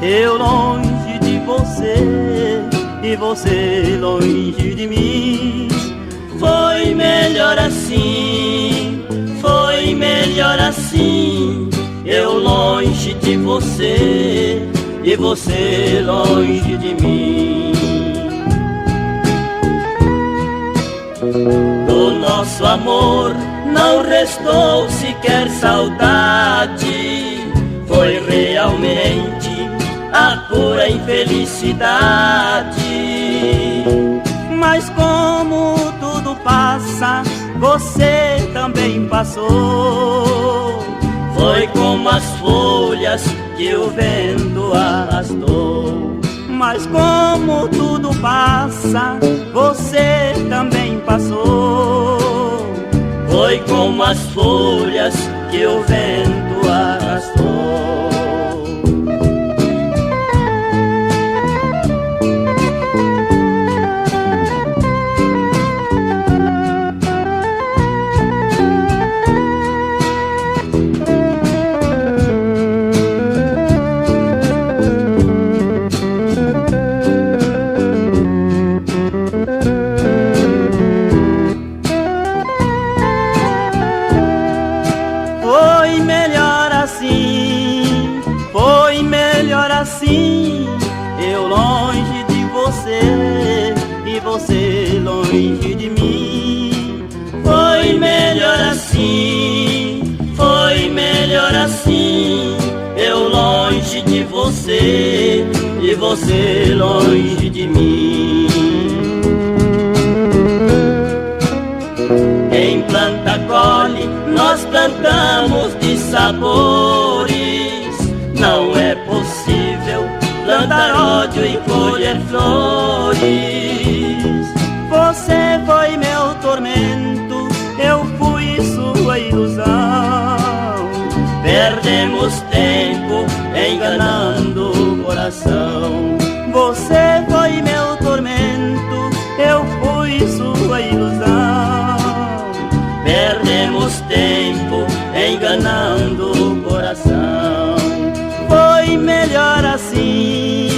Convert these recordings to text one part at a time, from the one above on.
eu longe de você e você longe de mim. Foi melhor assim, foi melhor assim, eu longe de você e você longe de mim. Do nosso amor não restou sequer saudade, foi realmente a pura infelicidade. Mas como tudo passa, você também passou. Foi como as folhas que o vento arrastou. Mas como tudo passa, você também passou. Foi como as folhas que o vento arrastou. Foi melhor assim, eu longe de você e você longe de mim. Foi melhor assim, foi melhor assim, eu longe de você e você longe de mim. Em planta colhe, nós plantamos de sabores. Não é possível plantar ódio e colher flores. Você foi meu tormento, eu fui sua ilusão. Perdemos tempo enganando o coração. Você foi meu tormento, eu fui sua ilusão. Perdemos tempo enganando o coração. Foi melhor assim,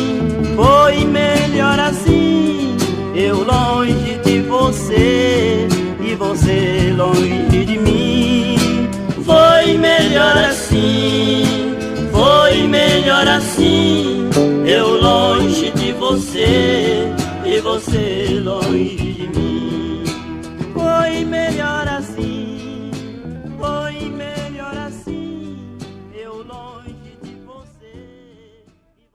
foi melhor assim, eu longe de você e você longe de mim. Foi melhor assim, foi melhor assim, eu longe de você e você longe